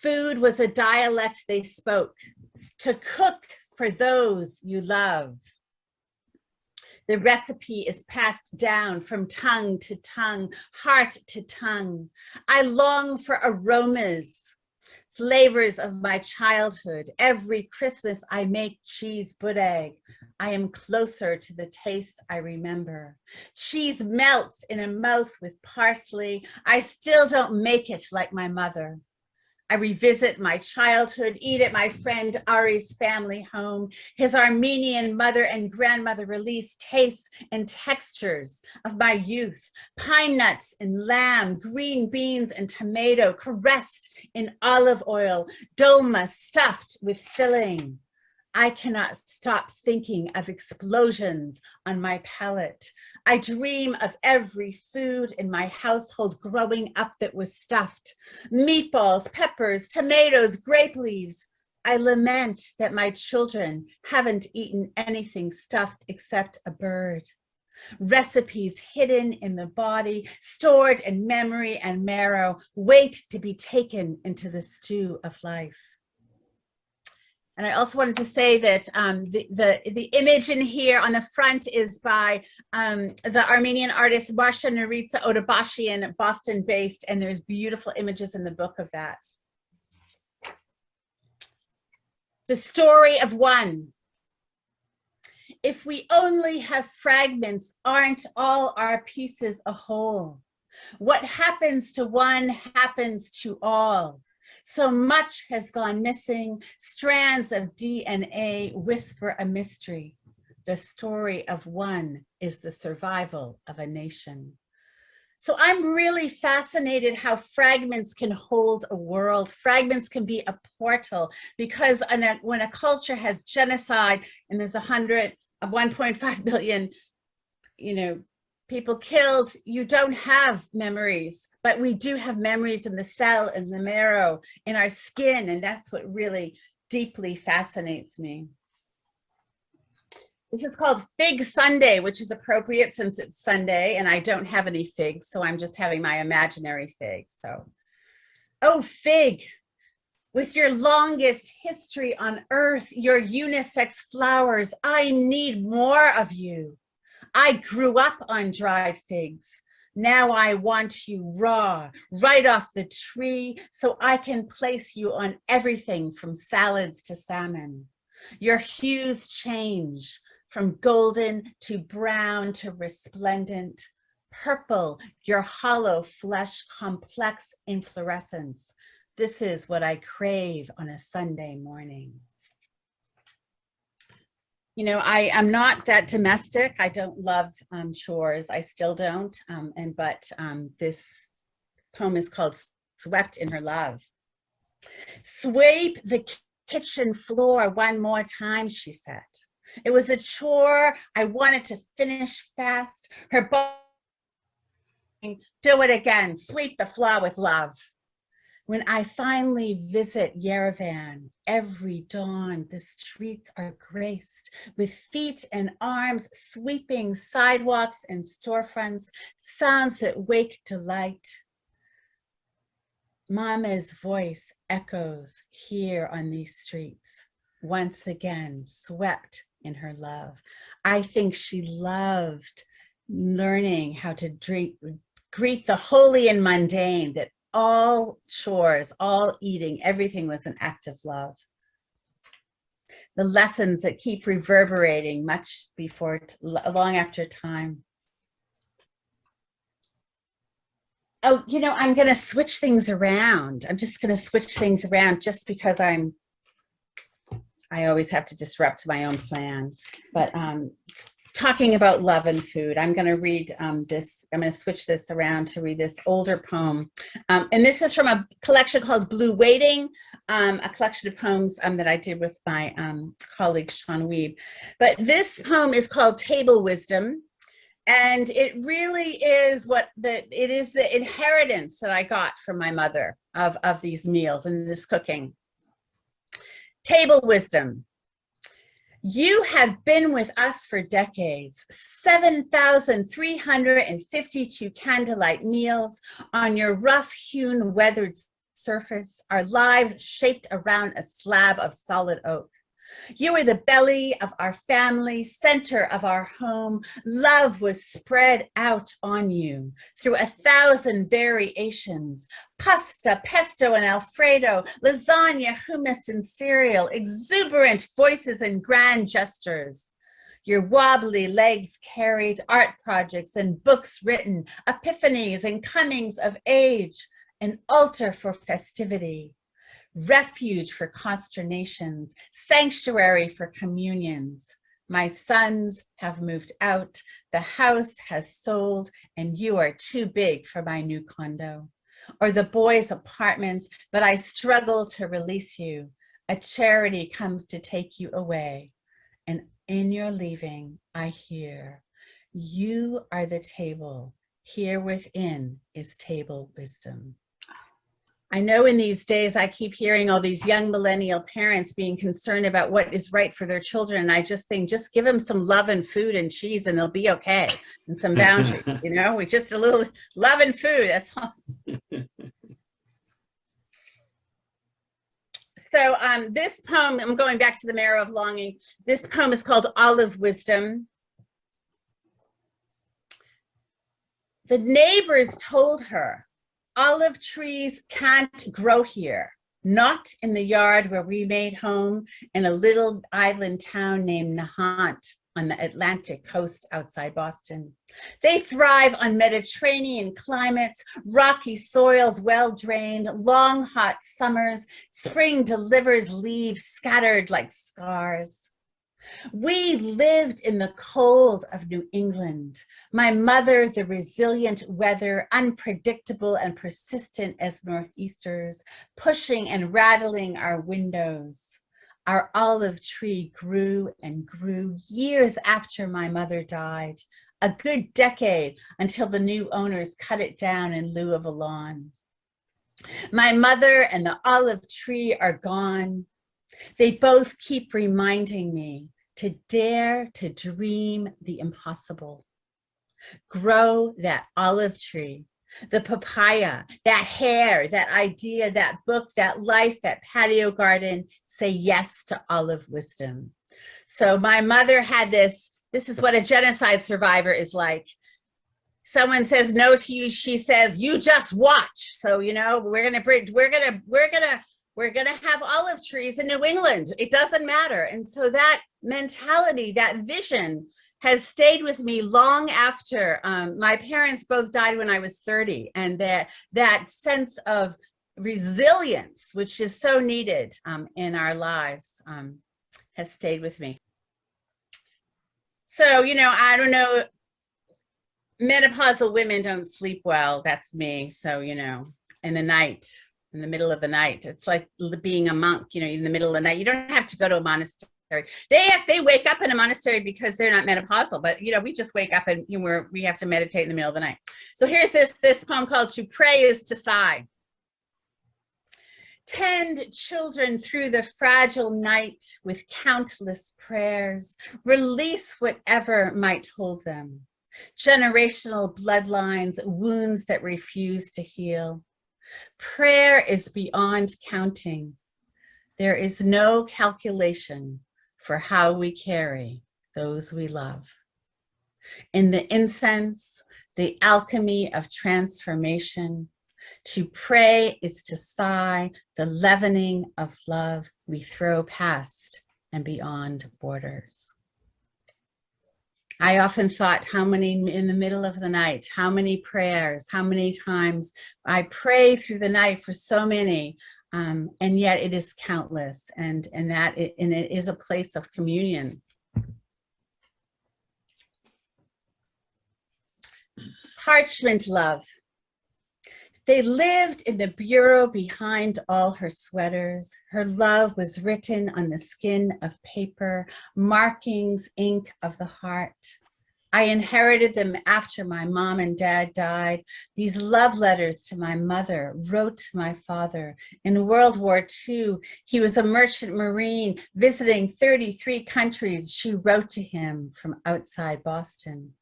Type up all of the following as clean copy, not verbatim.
Food was a dialect they spoke, to cook for those you love. The recipe is passed down from tongue to tongue, heart to tongue. I long for aromas, flavors of my childhood. Every Christmas I make cheese budeg. I am closer to the taste I remember. Cheese melts in a mouth with parsley. I still don't make it like my mother. I revisit my childhood, eat at my friend Ari's family home. His Armenian mother and grandmother release tastes and textures of my youth. Pine nuts and lamb, green beans and tomato caressed in olive oil, dolma stuffed with filling. I cannot stop thinking of explosions on my palate. I dream of every food in my household growing up that was stuffed. Meatballs, peppers, tomatoes, grape leaves. I lament that my children haven't eaten anything stuffed except a bird. Recipes hidden in the body, stored in memory and marrow, wait to be taken into the stew of life. And I also wanted to say that the image in here on the front is by the Armenian artist Marsha Naritsa Odabashian, Boston-based, and there's beautiful images in the book of that. The story of one. If we only have fragments, aren't all our pieces a whole? What happens to one happens to all. So much has gone missing. Strands of DNA whisper a mystery. The story of one is the survival of a nation. So I'm really fascinated how fragments can hold a world. Fragments can be a portal, because when a culture has genocide and there's 1.5 billion, people killed, you don't have memories, but we do have memories in the cell, in the marrow, in our skin, and that's what really deeply fascinates me. This is called Fig Sunday, which is appropriate since it's Sunday and I don't have any figs, so I'm just having my imaginary fig. So, oh, fig, with your longest history on earth, your unisex flowers, I need more of you. I grew up on dried figs. Now I want you raw, right off the tree, so I can place you on everything from salads to salmon. Your hues change from golden to brown to resplendent. Purple, your hollow flesh, complex inflorescence. This is what I crave on a Sunday morning. I'm not that domestic. I don't love chores. I still don't. But this poem is called Swept in Her Love. Sweep the kitchen floor one more time, she said. It was a chore I wanted to finish fast. Her body, do it again. Sweep the floor with love. When I finally visit Yerevan, every dawn the streets are graced with feet and arms sweeping sidewalks and storefronts, sounds that wake delight. Mama's voice echoes here on these streets, once again swept in her love. I think she loved learning how to greet the holy and mundane, that all chores, all eating, everything was an act of love. The lessons that keep reverberating much before, long after time. Oh, I'm going to switch things around. I'm just going to switch things around just because I always have to disrupt my own plan. But talking about love and food, I'm going to read this. I'm going to switch this around to read this older poem. And this is from a collection called Blue Waiting, a collection of poems that I did with my colleague Sean Weeb. But this poem is called Table Wisdom. And it really is it is the inheritance that I got from my mother of these meals and this cooking. Table wisdom. You have been with us for decades, 7,352 candlelight meals on your rough-hewn, weathered surface, our lives shaped around a slab of solid oak. You were the belly of our family, center of our home. Love was spread out on you through 1,000 variations. Pasta, pesto, and Alfredo, lasagna, hummus, and cereal, exuberant voices and grand gestures. Your wobbly legs carried art projects and books written, epiphanies and comings of age, an altar for festivity. Refuge for consternations, sanctuary for communions. My sons have moved out, the house has sold, and you are too big for my new condo. Or the boys' apartments, but I struggle to release you. A charity comes to take you away. And in your leaving, I hear, you are the table. Here within is table wisdom. I know in these days, I keep hearing all these young millennial parents being concerned about what is right for their children. And I just think, just give them some love and food and cheese and they'll be okay. And some boundaries, you know, with just a little love and food, that's all. So this poem, I'm going back to the Marrow of Longing. This poem is called Olive Wisdom. The neighbors told her, olive trees can't grow here, not in the yard where we made home in a little island town named Nahant on the Atlantic coast outside Boston. They thrive on Mediterranean climates, rocky soils well drained, long hot summers, spring delivers leaves scattered like scars. We lived in the cold of New England. My mother, the resilient weather, unpredictable and persistent as northeasters, pushing and rattling our windows. Our olive tree grew and grew years after my mother died, a good decade until the new owners cut it down in lieu of a lawn. My mother and the olive tree are gone. They both keep reminding me to dare to dream the impossible. Grow that olive tree, the papaya, that hair, that idea, that book, that life, that patio garden. Say yes to olive wisdom. So my mother had this is what a genocide survivor is like. Someone says no to you, she says, you just watch. So, you know, we're gonna have olive trees in New England. It doesn't matter. And so that mentality, that vision has stayed with me long after. My parents both died when I was 30. And that sense of resilience, which is so needed in our lives, has stayed with me. So, you know, I don't know, menopausal women don't sleep well. That's me. So, you know, in the middle of the night, it's like being a monk, you know, in the middle of the night. You don't have to go to a monastery. They wake up in a monastery because they're not menopausal, but you know, we just wake up and we have to meditate in the middle of the night. So here's this poem called To Pray is to Sigh. Tend children through the fragile night with countless prayers. Release whatever might hold them. Generational bloodlines, wounds that refuse to heal. Prayer is beyond counting. There is no calculation for how we carry those we love. In the incense, the alchemy of transformation, to pray is to sigh, the leavening of love we throw past and beyond borders. I often thought how many in the middle of the night, how many prayers, how many times I pray through the night for so many, and yet it is countless, and it is a place of communion. Parchment love. They lived in the bureau behind all her sweaters. Her love was written on the skin of paper, markings, ink of the heart. I inherited them after my mom and dad died. These love letters to my mother, wrote to my father. In World War II, he was a merchant marine visiting 33 countries. She wrote to him from outside Boston.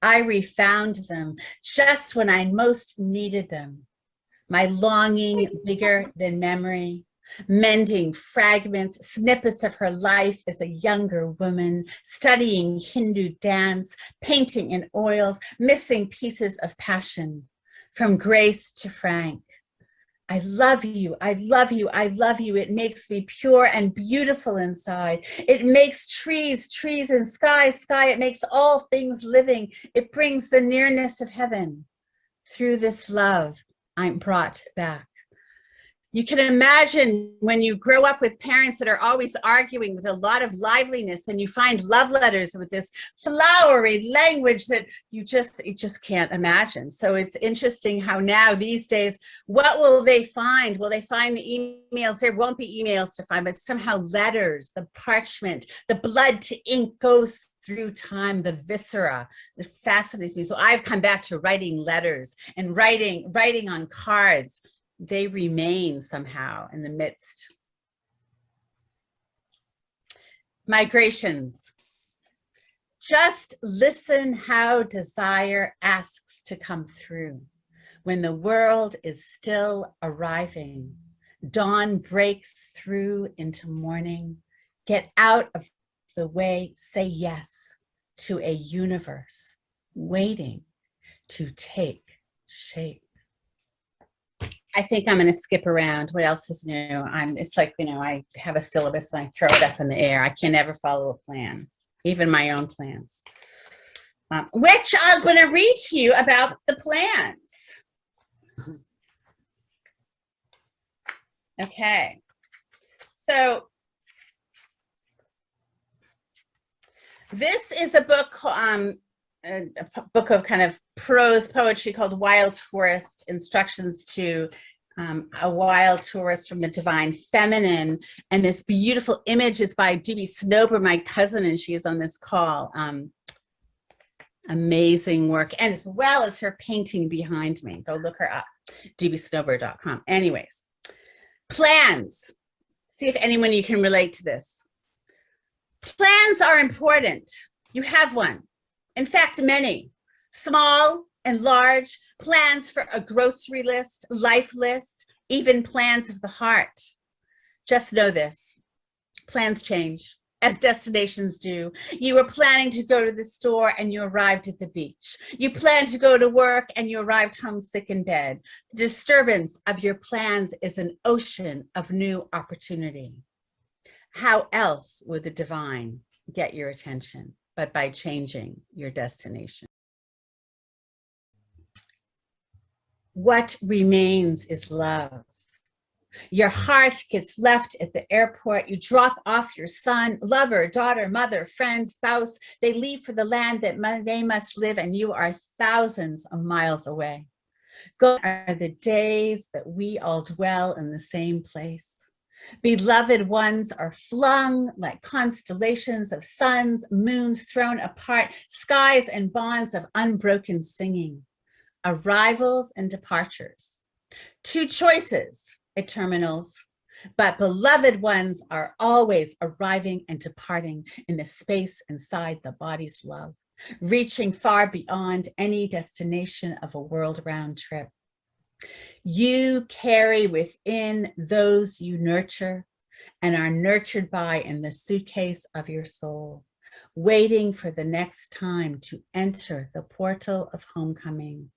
I refound them just when I most needed them. my longing bigger than memory, mending fragments, snippets of her life as a younger woman, studying Hindu dance, painting in oils, missing pieces of passion, from Grace to Frank. I love you, I love you, I love you. It makes me pure and beautiful inside. It makes trees, trees, and sky, sky. It makes all things living. It brings the nearness of heaven. Through this love, I'm brought back. You can imagine when you grow up with parents that are always arguing with a lot of liveliness, and you find love letters with this flowery language that you just can't imagine. So it's interesting how now these days, what will they find? Will they find the emails? There won't be emails to find, but somehow letters, the parchment, the blood to ink goes through time, the viscera, that fascinates me. So I've come back to writing letters and writing on cards. They remain somehow in the midst. Migrations. Just listen how desire asks to come through. When the world is still arriving, dawn breaks through into morning. Get out of the way, say yes to a universe waiting to take shape. I think I'm going to skip around. What else is new? It's like, I have a syllabus and I throw it up in the air. I can never follow a plan, even my own plans, which I'm going to read to you about the plans. Okay. So this is a book, a book of kind of prose poetry called Wild Tourist, Instructions to a Wild Tourist from the Divine Feminine. And this beautiful image is by Snowber, my cousin, and she is on this call. Amazing work, and as well as her painting behind me. Go look her up, dbsnowber.com. Anyways, plans. See if anyone you can relate to this. Plans are important. You have one. In fact, many, small and large, plans for a grocery list, life list, even plans of the heart. Just know this, plans change, as destinations do. You were planning to go to the store and you arrived at the beach. You planned to go to work and you arrived home sick in bed. The disturbance of your plans is an ocean of new opportunity. How else would the divine get your attention but by changing your destination? What remains is love. Your heart gets left at the airport. You drop off your son, lover, daughter, mother, friend, spouse. They leave for the land that they must live, and you are thousands of miles away. Gone are the days that we all dwell in the same place. Beloved ones are flung like constellations of suns, moons thrown apart, skies and bonds of unbroken singing, arrivals and departures. Two choices at terminals, but beloved ones are always arriving and departing in the space inside the body's love, reaching far beyond any destination of a world-round trip. You carry within those you nurture and are nurtured by in the suitcase of your soul, waiting for the next time to enter the portal of homecoming.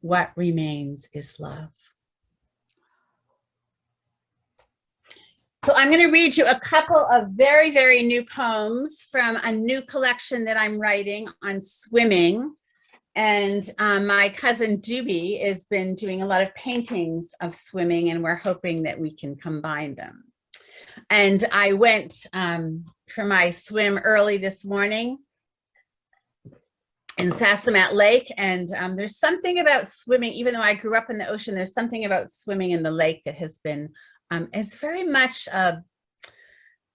What remains is love. So I'm going to read you a couple of very, very new poems from a new collection that I'm writing on swimming. And my cousin Doobie has been doing a lot of paintings of swimming, and we're hoping that we can combine them. And I went for my swim early this morning in Sassamat Lake, and there's something about swimming, even though I grew up in the ocean, there's something about swimming in the lake that has been, is very much a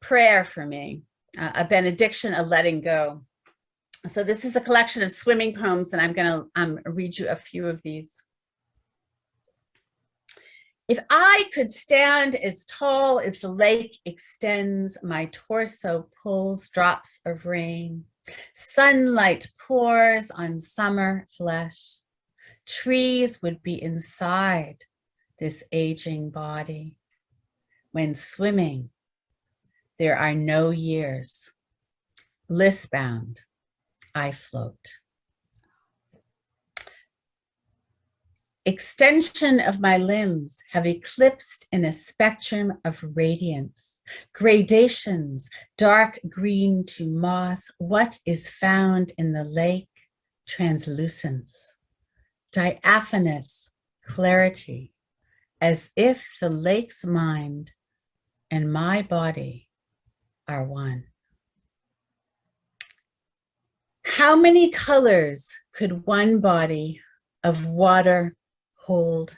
prayer for me, a benediction, a letting go. So this is a collection of swimming poems, and I'm going to read you a few of these. If I could stand as tall as the lake extends, my torso pulls drops of rain. Sunlight pours on summer flesh. Trees would be inside this aging body. When swimming, there are no years. Bliss-bound, I float. Extension of my limbs have eclipsed in a spectrum of radiance, gradations, dark green to moss. What is found in the lake? Translucence, diaphanous clarity, as if the lake's mind and my body are one. How many colors could one body of water hold?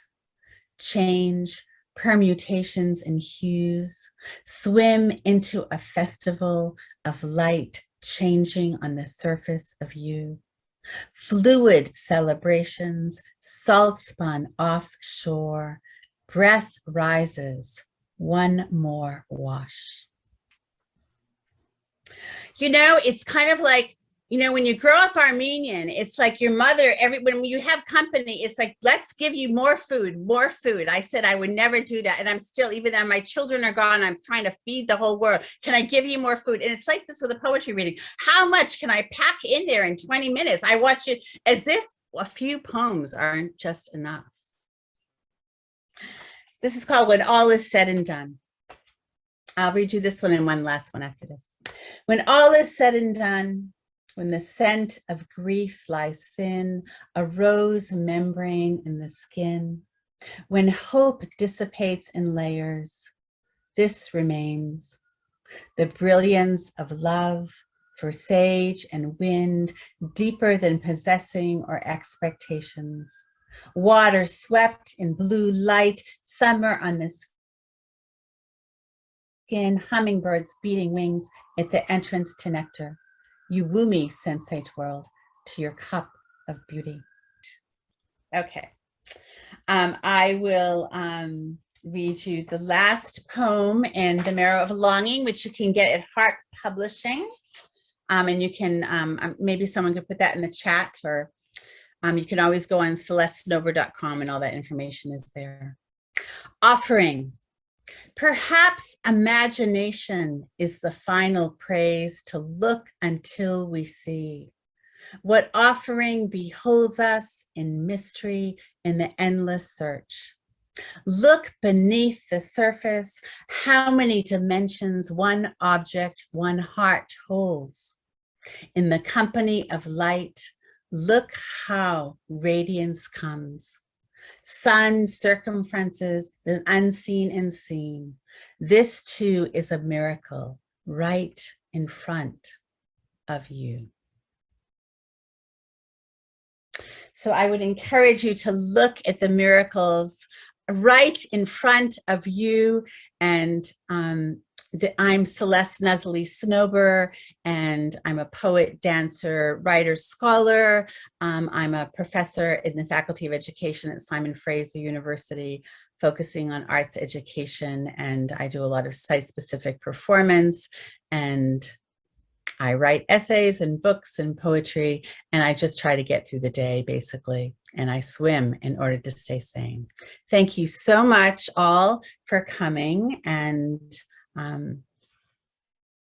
Change, permutations and hues, swim into a festival of light changing on the surface of you. Fluid celebrations, salt spun offshore, breath rises, one more wash. You know, it's kind of like, you know, when you grow up Armenian, it's like your mother, when you have company, it's like, let's give you more food, more food. I said I would never do that. And I'm still, even though my children are gone, I'm trying to feed the whole world. Can I give you more food? And it's like this with a poetry reading. How much can I pack in there in 20 minutes? I watch it as if a few poems aren't just enough. This is called When All Is Said and Done. I'll read you this one and one last one after this. When all is said and done, when the scent of grief lies thin, a rose membrane in the skin, when hope dissipates in layers, this remains, the brilliance of love for sage and wind, deeper than possessing or expectations. Water swept in blue light, summer on the skin, hummingbirds beating wings at the entrance to nectar. You woo me, sensate world, to your cup of beauty. Okay. I will read you the last poem in The Marrow of Longing, which you can get at Heart Publishing. And you can, maybe someone could put that in the chat, or you can always go on celestesnowber.com and all that information is there. Offering. Perhaps imagination is the final praise, to look until we see. What offering beholds us in mystery, in the endless search. Look beneath the surface, how many dimensions one object, one heart holds. In the company of light, look how radiance comes. Sun circumferences the unseen and seen. This too is a miracle right in front of you. So I would encourage you to look at the miracles right in front of you. And I'm Celeste Nazeli Snowber, and I'm a poet, dancer, writer, scholar. I'm a professor in the Faculty of Education at Simon Fraser University, focusing on arts education, and I do a lot of site-specific performance, and I write essays and books and poetry, and I just try to get through the day, basically, and I swim in order to stay sane. Thank you so much all for coming, and